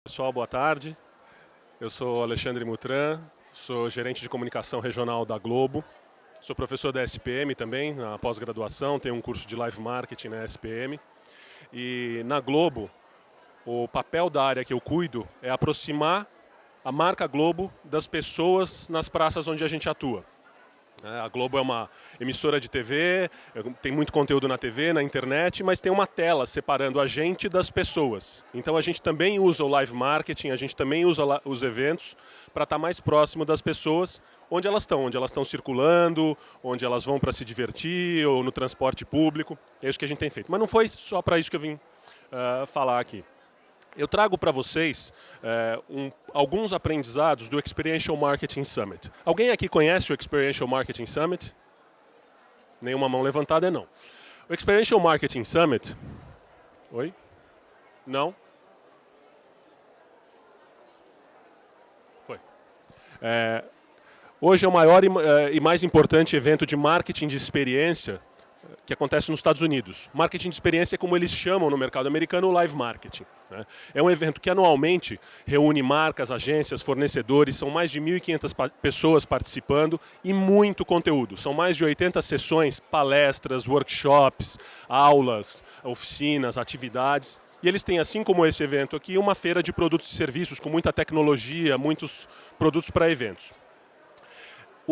Pessoal, boa tarde. Eu sou Alexandre Mutran, sou gerente de comunicação regional da Globo. Sou professor da SPM também, na pós-graduação, tenho um curso de live marketing na SPM. E na Globo, o papel da área que eu cuido é aproximar a marca Globo das pessoas nas praças onde a gente atua. A Globo é uma emissora de TV, tem muito conteúdo na TV, na internet, mas tem uma tela separando a gente das pessoas. Então a gente também usa o live marketing, a gente também usa os eventos para estar mais próximo das pessoas onde elas estão circulando, onde elas vão para se divertir ou no transporte público. É isso que a gente tem feito. Mas não foi só para isso que eu vim falar aqui. Eu trago para vocês alguns aprendizados do Experiential Marketing Summit. Alguém aqui conhece o Experiential Marketing Summit? Nenhuma mão levantada é não. O Experiential Marketing Summit... Oi? Não? Foi. Hoje é o maior e mais importante evento de marketing de experiência que acontece nos Estados Unidos. Marketing de experiência é como eles chamam no mercado americano o live marketing. Né? É um evento que anualmente reúne marcas, agências, fornecedores, são mais de 1.500 pessoas participando e muito conteúdo. São mais de 80 sessões, palestras, workshops, aulas, oficinas, atividades. E eles têm, assim como esse evento aqui, uma feira de produtos e serviços com muita tecnologia, muitos produtos para eventos.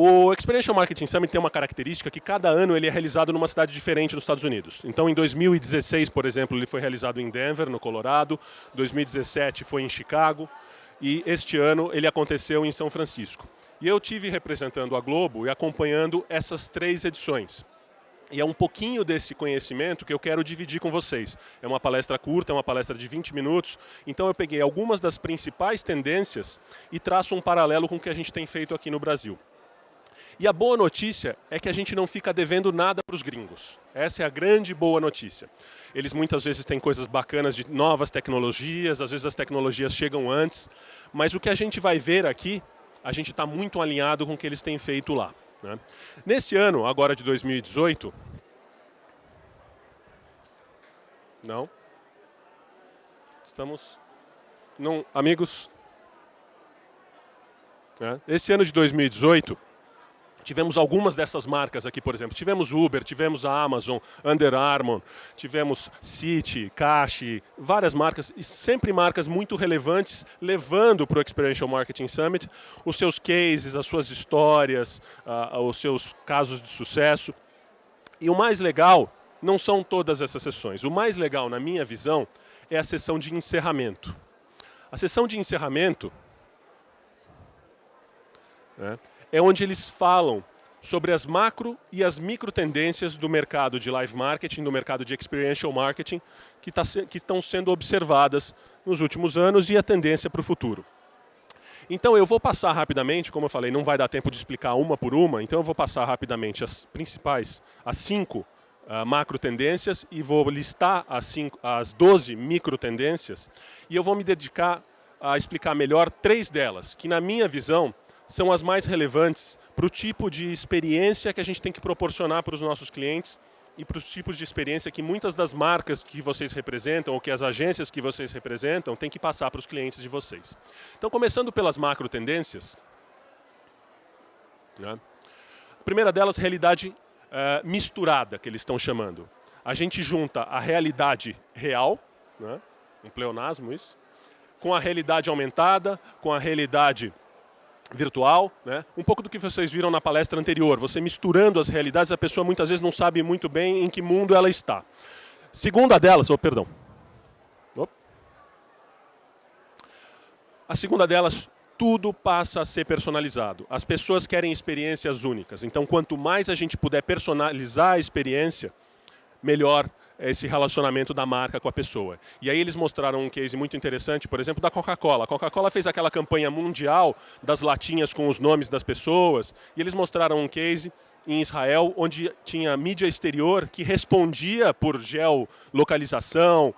O Experiential Marketing Summit tem uma característica que cada ano ele é realizado numa cidade diferente nos Estados Unidos. Então, em 2016, por exemplo, ele foi realizado em Denver, no Colorado. 2017 foi em Chicago. E este ano ele aconteceu em São Francisco. E eu tive representando a Globo e acompanhando essas 3 edições. E é um pouquinho desse conhecimento que eu quero dividir com vocês. É uma palestra curta, é uma palestra de 20 minutos. Então eu peguei algumas das principais tendências e traço um paralelo com o que a gente tem feito aqui no Brasil. E a boa notícia é que a gente não fica devendo nada para os gringos. Essa é a grande boa notícia. Eles muitas vezes têm coisas bacanas de novas tecnologias, às vezes as tecnologias chegam antes, mas o que a gente vai ver aqui, a gente está muito alinhado com o que eles têm feito lá. Né? Nesse ano, agora de 2018... Não? Estamos... Não, amigos? Esse ano de 2018... Tivemos algumas dessas marcas aqui, por exemplo. Tivemos Uber, tivemos a Amazon, Under Armour, tivemos Citi, Cashi, várias marcas, e sempre marcas muito relevantes, levando para o Experiential Marketing Summit os seus cases, as suas histórias, os seus casos de sucesso. E o mais legal não são todas essas sessões. O mais legal, na minha visão, é a sessão de encerramento. A sessão de encerramento... é onde eles falam sobre as macro e as micro tendências do mercado de live marketing, do mercado de experiential marketing, que estão sendo observadas nos últimos anos e a tendência para o futuro. Então eu vou passar rapidamente, como eu falei, não vai dar tempo de explicar uma por uma, então eu vou passar rapidamente as principais, as 5 macro tendências e vou listar as 12 micro tendências e eu vou me dedicar a explicar melhor 3 delas, que na minha visão são as mais relevantes para o tipo de experiência que a gente tem que proporcionar para os nossos clientes e para os tipos de experiência que muitas das marcas que vocês representam ou que as agências que vocês representam têm que passar para os clientes de vocês. Então, começando pelas macro tendências, a primeira delas, realidade misturada, que eles estão chamando. A gente junta a realidade real, um pleonasmo isso, com a realidade aumentada, com a realidade virtual, um pouco do que vocês viram na palestra anterior, você misturando as realidades, a pessoa muitas vezes não sabe muito bem em que mundo ela está. Segunda delas, a segunda delas, tudo passa a ser personalizado. As pessoas querem experiências únicas, então quanto mais a gente puder personalizar a experiência, melhor esse relacionamento da marca com a pessoa. E aí eles mostraram um case muito interessante, por exemplo, da Coca-Cola. A Coca-Cola fez aquela campanha mundial das latinhas com os nomes das pessoas, e eles mostraram um case em Israel, onde tinha mídia exterior que respondia por geolocalização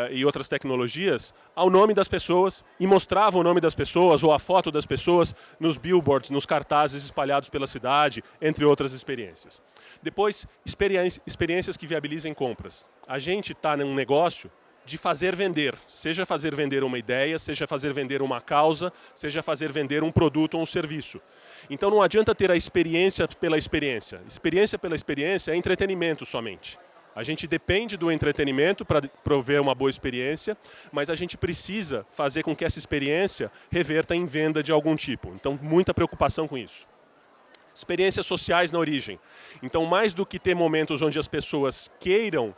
e outras tecnologias ao nome das pessoas e mostrava o nome das pessoas ou a foto das pessoas nos billboards, nos cartazes espalhados pela cidade, entre outras experiências. Depois, experiências que viabilizem compras. A gente está num negócio de fazer vender. Seja fazer vender uma ideia, seja fazer vender uma causa, seja fazer vender um produto ou um serviço. Então não adianta ter a experiência pela experiência. Experiência pela experiência é entretenimento somente. A gente depende do entretenimento para prover uma boa experiência, mas a gente precisa fazer com que essa experiência reverta em venda de algum tipo. Então, muita preocupação com isso. Experiências sociais na origem. Então, mais do que ter momentos onde as pessoas queiram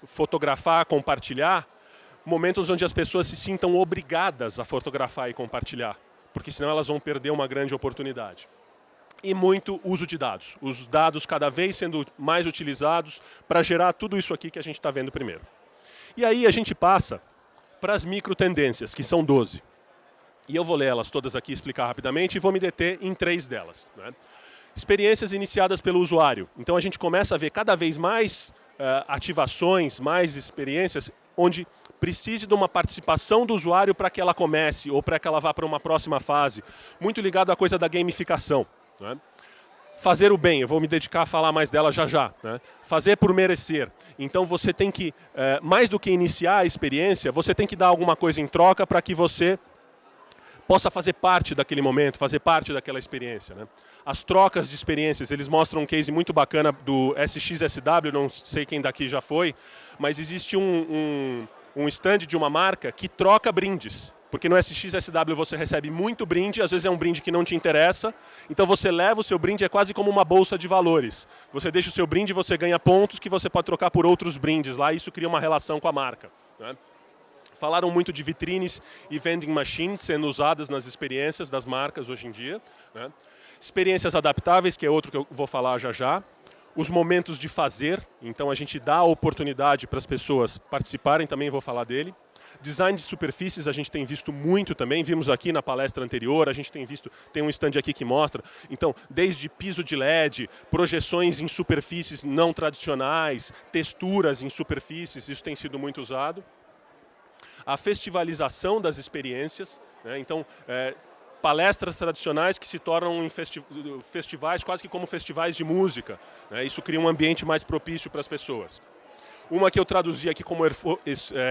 fotografar, compartilhar, momentos onde as pessoas se sintam obrigadas a fotografar e compartilhar, porque senão elas vão perder uma grande oportunidade. E muito uso de dados. Os dados cada vez sendo mais utilizados para gerar tudo isso aqui que a gente está vendo primeiro. E aí a gente passa para as micro tendências, que são 12. E eu vou ler elas todas aqui, explicar rapidamente, e vou me deter em 3 delas. Né? Experiências iniciadas pelo usuário. Então a gente começa a ver cada vez mais ativações, mais experiências, onde precise de uma participação do usuário para que ela comece, ou para que ela vá para uma próxima fase. Muito ligado à coisa da gamificação. Né? Fazer o bem, eu vou me dedicar a falar mais dela já já. Né? Fazer por merecer. Então você tem que, mais do que iniciar a experiência, você tem que dar alguma coisa em troca para que você possa fazer parte daquele momento, fazer parte daquela experiência. Né? As trocas de experiências, eles mostram um case muito bacana do SXSW, não sei quem daqui já foi, mas existe um stand de uma marca que troca brindes. Porque no SXSW você recebe muito brinde, às vezes é um brinde que não te interessa, então você leva o seu brinde, é quase como uma bolsa de valores. Você deixa o seu brinde e você ganha pontos que você pode trocar por outros brindes lá, e isso cria uma relação com a marca. Né? Falaram muito de vitrines e vending machines sendo usadas nas experiências das marcas hoje em dia. Né? Experiências adaptáveis, que é outro que eu vou falar já já. Os momentos de fazer, então a gente dá a oportunidade para as pessoas participarem, também vou falar dele. Design de superfícies a gente tem visto muito também, vimos aqui na palestra anterior, a gente tem visto, tem um stand aqui que mostra, então, desde piso de LED, projeções em superfícies não tradicionais, texturas em superfícies, isso tem sido muito usado. A festivalização das experiências, né? Então, palestras tradicionais que se tornam em festivais, quase que como festivais de música. Né? Isso cria um ambiente mais propício para as pessoas. Uma que eu traduzi aqui como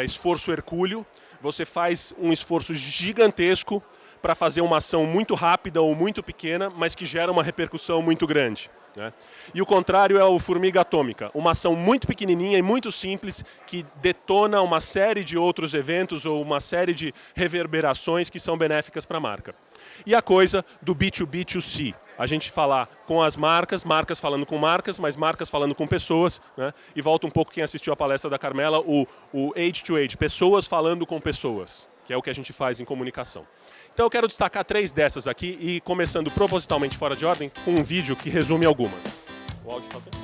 esforço hercúleo. Você faz um esforço gigantesco para fazer uma ação muito rápida ou muito pequena, mas que gera uma repercussão muito grande. Né? E o contrário é o formiga atômica. Uma ação muito pequenininha e muito simples que detona uma série de outros eventos ou uma série de reverberações que são benéficas para a marca. E a coisa do B2B2C. A gente falar com as marcas, marcas falando com marcas, mas marcas falando com pessoas. Né? E volta um pouco quem assistiu a palestra da Carmela, o Age to Age, pessoas falando com pessoas, que é o que a gente faz em comunicação. Então eu quero destacar 3 dessas aqui e começando propositalmente fora de ordem com um vídeo que resume algumas. O áudio está bem?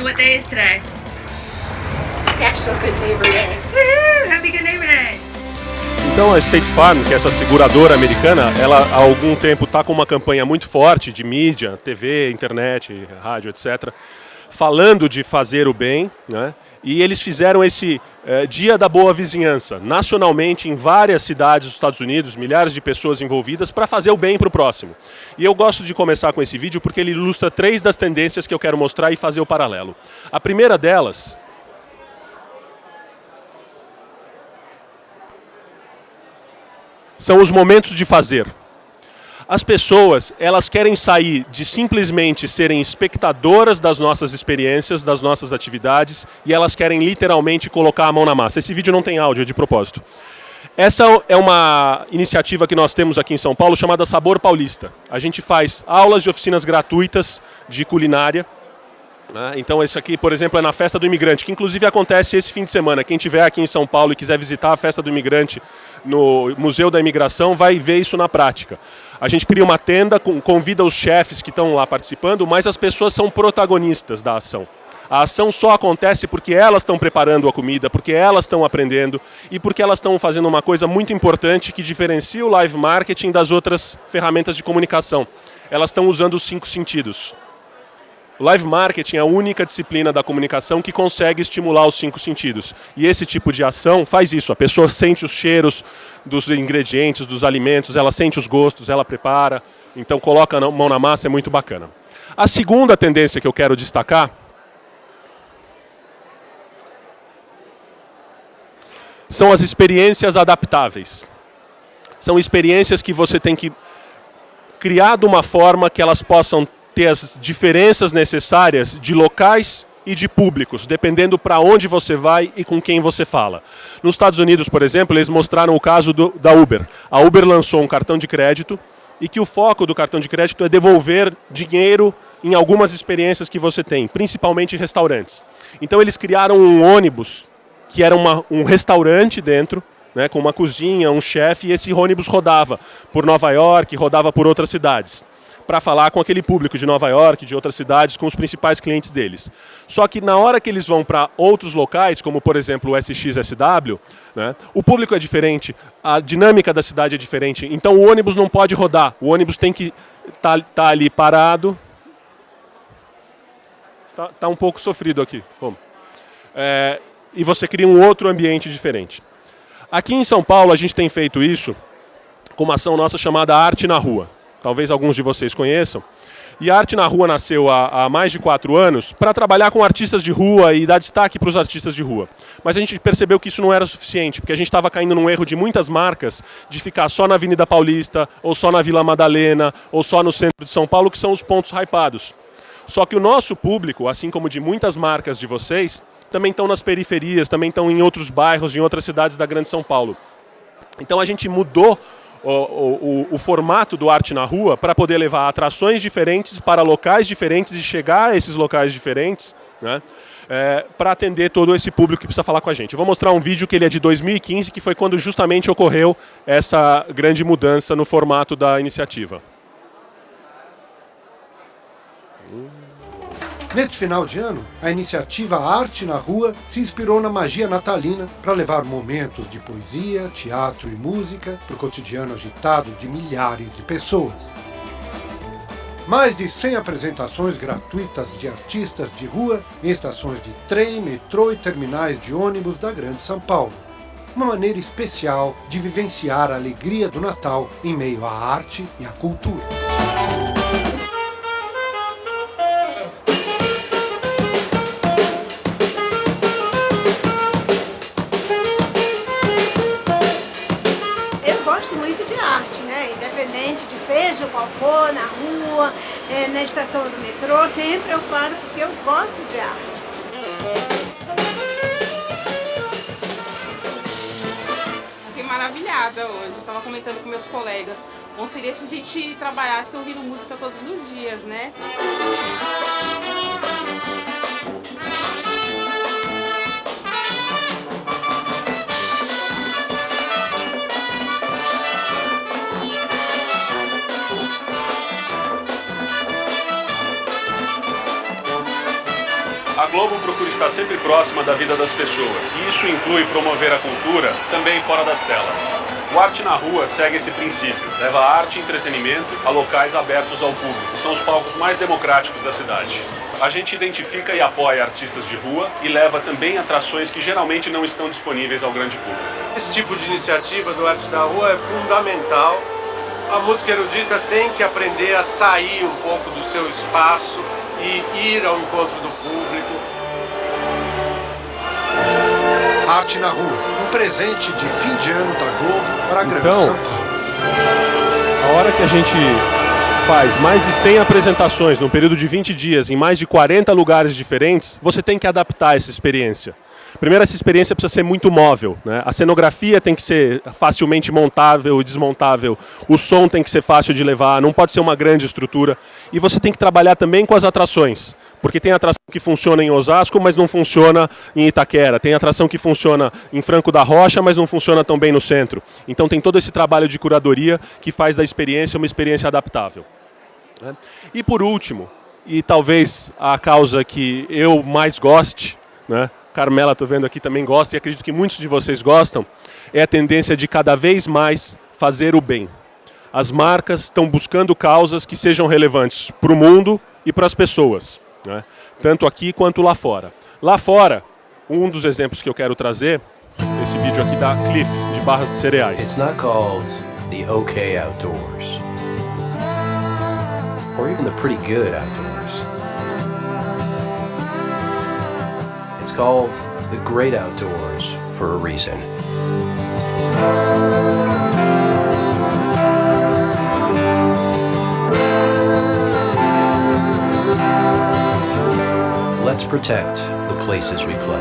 What day is today? National Good Neighbor Day. Woohoo! Happy Good Neighbor Day! Então a State Farm, que é essa seguradora americana, ela há algum tempo está com uma campanha muito forte de mídia, TV, internet, rádio, etc., falando de fazer o bem, né? E eles fizeram esse Dia da Boa Vizinhança, nacionalmente em várias cidades dos Estados Unidos, milhares de pessoas envolvidas, para fazer o bem para o próximo. E eu gosto de começar com esse vídeo porque ele ilustra 3 das tendências que eu quero mostrar e fazer o paralelo. A primeira delas são os momentos de fazer. As pessoas, elas querem sair de simplesmente serem espectadoras das nossas experiências, das nossas atividades, e elas querem literalmente colocar a mão na massa. Esse vídeo não tem áudio, é de propósito. Essa é uma iniciativa que nós temos aqui em São Paulo chamada Sabor Paulista. A gente faz aulas de oficinas gratuitas de culinária. Então isso aqui, por exemplo, é na Festa do Imigrante, que inclusive acontece esse fim de semana. Quem estiver aqui em São Paulo e quiser visitar a Festa do Imigrante no Museu da Imigração, vai ver isso na prática. A gente cria uma tenda, convida os chefes que estão lá participando, mas as pessoas são protagonistas da ação. A ação só acontece porque elas estão preparando a comida, porque elas estão aprendendo e porque elas estão fazendo uma coisa muito importante que diferencia o live marketing das outras ferramentas de comunicação. Elas estão usando os 5 sentidos. O live marketing é a única disciplina da comunicação que consegue estimular os 5 sentidos. E esse tipo de ação faz isso. A pessoa sente os cheiros dos ingredientes, dos alimentos, ela sente os gostos, ela prepara. Então coloca a mão na massa, é muito bacana. A segunda tendência que eu quero destacar são as experiências adaptáveis. São experiências que você tem que criar de uma forma que elas possam ter as diferenças necessárias de locais e de públicos, dependendo para onde você vai e com quem você fala. Nos Estados Unidos, por exemplo, eles mostraram o caso da Uber. A Uber lançou um cartão de crédito e que o foco do cartão de crédito é devolver dinheiro em algumas experiências que você tem, principalmente em restaurantes. Então eles criaram um ônibus que era um restaurante dentro, né, com uma cozinha, um chefe, e esse ônibus rodava por Nova York, rodava por outras cidades, para falar com aquele público de Nova York, de outras cidades, com os principais clientes deles. Só que na hora que eles vão para outros locais, como por exemplo o SXSW, né, o público é diferente, a dinâmica da cidade é diferente, então o ônibus não pode rodar, o ônibus tem que tá ali parado. Está um pouco sofrido aqui. Vamos. E você cria um outro ambiente diferente. Aqui em São Paulo a gente tem feito isso com uma ação nossa chamada Arte na Rua. Talvez alguns de vocês conheçam. E a Arte na Rua nasceu há mais de 4 anos para trabalhar com artistas de rua e dar destaque para os artistas de rua. Mas a gente percebeu que isso não era suficiente, porque a gente estava caindo num erro de muitas marcas de ficar só na Avenida Paulista, ou só na Vila Madalena, ou só no centro de São Paulo, que são os pontos hypados. Só que o nosso público, assim como de muitas marcas de vocês, também estão nas periferias, também estão em outros bairros, em outras cidades da Grande São Paulo. Então a gente mudou o formato do Arte na Rua para poder levar atrações diferentes para locais diferentes e chegar a esses locais diferentes, né, para atender todo esse público que precisa falar com a gente. Eu vou mostrar um vídeo que ele é de 2015, que foi quando justamente ocorreu essa grande mudança no formato da iniciativa. Neste final de ano, a iniciativa Arte na Rua se inspirou na magia natalina para levar momentos de poesia, teatro e música para o cotidiano agitado de milhares de pessoas. Mais de 100 apresentações gratuitas de artistas de rua em estações de trem, metrô e terminais de ônibus da Grande São Paulo. Uma maneira especial de vivenciar a alegria do Natal em meio à arte e à cultura. Independente de seja qual for, na rua, na estação do metrô, sempre eu paro porque eu gosto de arte. Fiquei maravilhada hoje, estava comentando com meus colegas. Bom seria se a gente trabalhasse ouvindo música todos os dias, né? A Globo procura estar sempre próxima da vida das pessoas, e isso inclui promover a cultura também fora das telas. O Arte na Rua segue esse princípio, leva arte e entretenimento a locais abertos ao público, são os palcos mais democráticos da cidade. A gente identifica e apoia artistas de rua e leva também atrações que geralmente não estão disponíveis ao grande público. Esse tipo de iniciativa do Arte na Rua é fundamental. A música erudita tem que aprender a sair um pouco do seu espaço e ir ao encontro do público. Arte na Rua, um presente de fim de ano da Globo para a Grande São Paulo. A hora que a gente faz mais de 100 apresentações num período de 20 dias em mais de 40 lugares diferentes, você tem que adaptar essa experiência. Primeiro, essa experiência precisa ser muito móvel, né? A cenografia tem que ser facilmente montável e desmontável, o som tem que ser fácil de levar, não pode ser uma grande estrutura. E você tem que trabalhar também com as atrações, porque tem atração que funciona em Osasco, mas não funciona em Itaquera. Tem atração que funciona em Franco da Rocha, mas não funciona tão bem no centro. Então tem todo esse trabalho de curadoria que faz da experiência uma experiência adaptável. E por último, e talvez a causa que eu mais goste, né? Carmela, estou vendo aqui, também gosta, e acredito que muitos de vocês gostam, é a tendência de cada vez mais fazer o bem. As marcas estão buscando causas que sejam relevantes para o mundo e para as pessoas, né? Tanto aqui quanto lá fora. Lá fora, um dos exemplos que eu quero trazer, esse vídeo aqui da Cliff, de Barras de Cereais. It's not called the okay outdoors, or even the pretty good outdoors. It's called the great outdoors for a reason. Let's protect the places we play.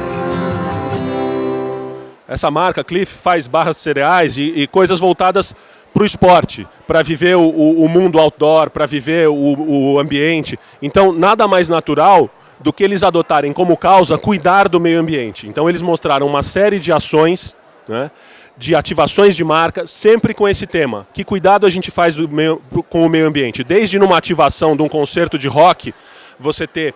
Essa marca, Cliff, faz barras de cereais e coisas voltadas para o esporte, para viver o mundo outdoor, para viver o ambiente. Então, nada mais natural do que eles adotarem como causa cuidar do meio ambiente. Então eles mostraram uma série de ações, né, de ativações de marca, sempre com esse tema. Que cuidado a gente faz com o meio ambiente? Desde numa ativação de um concerto de rock, você ter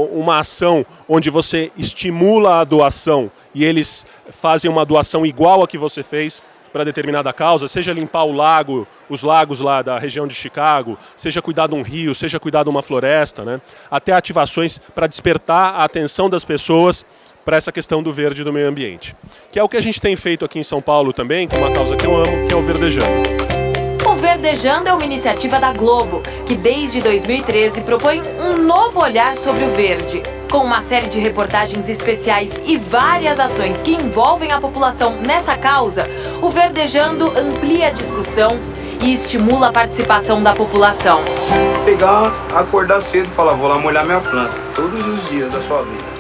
uma ação onde você estimula a doação e eles fazem uma doação igual a que você fez para determinada causa, seja limpar os lagos lá da região de Chicago, seja cuidar de um rio, seja cuidar de uma floresta, né? Até ativações para despertar a atenção das pessoas para essa questão do verde e do meio ambiente. Que é o que a gente tem feito aqui em São Paulo também, que é uma causa que eu amo, que é o Verdejando. O Verdejando é uma iniciativa da Globo, que desde 2013 propõe um novo olhar sobre o verde. Com uma série de reportagens especiais e várias ações que envolvem a população nessa causa, o Verdejando amplia a discussão e estimula a participação da população. Pegar, acordar cedo e falar, vou lá molhar minha planta, todos os dias da sua vida.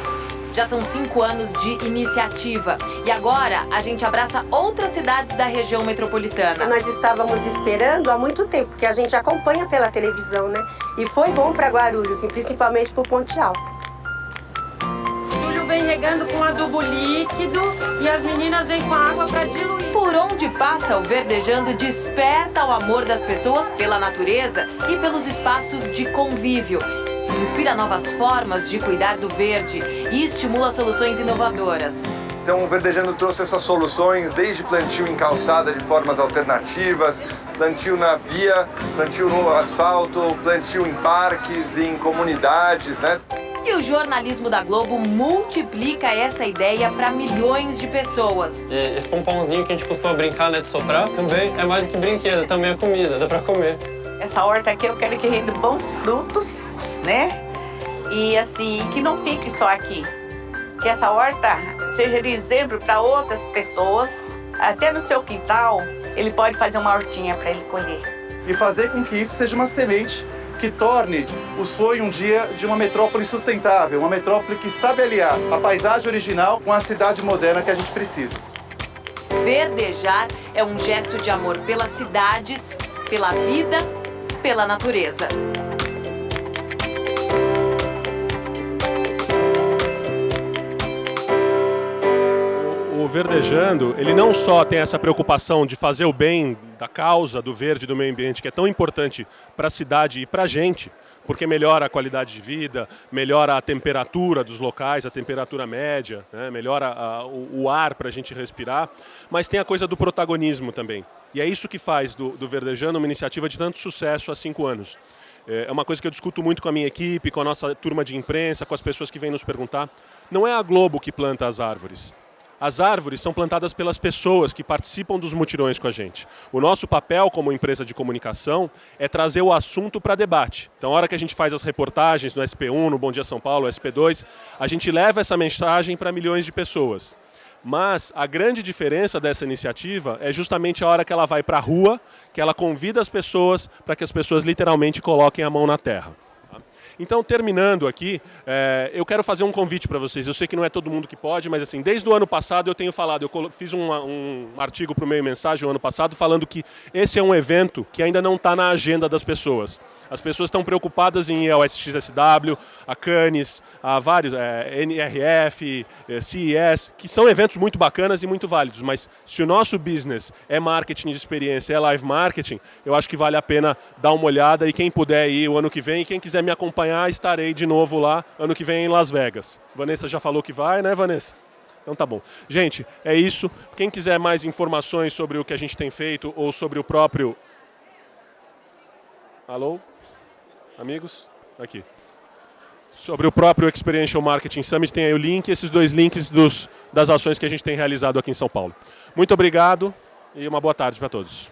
Já são 5 anos de iniciativa e agora a gente abraça outras cidades da região metropolitana. Nós estávamos esperando há muito tempo, porque a gente acompanha pela televisão, né? E foi bom para Guarulhos, e principalmente para o Ponte Alta. Júlio vem regando com adubo líquido e as meninas vêm com água para diluir. Por onde passa, o Verdejando desperta o amor das pessoas pela natureza e pelos espaços de convívio. Inspira novas formas de cuidar do verde e estimula soluções inovadoras. Então o Verdejando trouxe essas soluções, desde plantio em calçada de formas alternativas, plantio na via, plantio no asfalto, plantio em parques, em comunidades, né? E o jornalismo da Globo multiplica essa ideia para milhões de pessoas. E esse pompãozinho que a gente costuma brincar, né, de soprar, também é mais do que brinquedo, também é comida, dá para comer. Essa horta aqui eu quero que renda bons frutos, né? E assim, que não fique só aqui. Que essa horta seja de exemplo para outras pessoas. Até no seu quintal, ele pode fazer uma hortinha para ele colher. E fazer com que isso seja uma semente que torne o sonho um dia de uma metrópole sustentável, uma metrópole que sabe aliar a paisagem original com a cidade moderna que a gente precisa. Verdejar é um gesto de amor pelas cidades, pela vida, pela natureza. O Verdejando, ele não só tem essa preocupação de fazer o bem da causa do verde e do meio ambiente, que é tão importante para a cidade e para a gente, porque melhora a qualidade de vida, melhora a temperatura dos locais, a temperatura média, né? Melhora o ar para a gente respirar, mas tem a coisa do protagonismo também. E é isso que faz do Verdejando uma iniciativa de tanto sucesso há 5 anos. É uma coisa que eu discuto muito com a minha equipe, com a nossa turma de imprensa, com as pessoas que vêm nos perguntar. Não é a Globo que planta as árvores. As árvores são plantadas pelas pessoas que participam dos mutirões com a gente. O nosso papel como empresa de comunicação é trazer o assunto para debate. Então, a hora que a gente faz as reportagens no SP1, no Bom Dia São Paulo, SP2, a gente leva essa mensagem para milhões de pessoas. Mas a grande diferença dessa iniciativa é justamente a hora que ela vai para a rua, que ela convida as pessoas para que as pessoas literalmente coloquem a mão na terra. Então, terminando aqui, eu quero fazer um convite para vocês. Eu sei que não é todo mundo que pode, mas assim, desde o ano passado eu tenho falado, eu fiz um artigo para o Meio Mensagem o ano passado falando que esse é um evento que ainda não está na agenda das pessoas. As pessoas estão preocupadas em ir ao SXSW, a Cannes, a vários, NRF, CES, que são eventos muito bacanas e muito válidos, mas se o nosso business é marketing de experiência, é live marketing, eu acho que vale a pena dar uma olhada e quem puder ir o ano que vem, e quem quiser me acompanhar, estarei de novo lá ano que vem em Las Vegas. Vanessa já falou que vai, né, Vanessa? Então tá bom. Gente, é isso. Quem quiser mais informações sobre o que a gente tem feito ou sobre o próprio... Alô? Amigos? Aqui. Sobre o próprio Experiential Marketing Summit, tem aí o link, esses 2 links das ações que a gente tem realizado aqui em São Paulo. Muito obrigado e uma boa tarde para todos.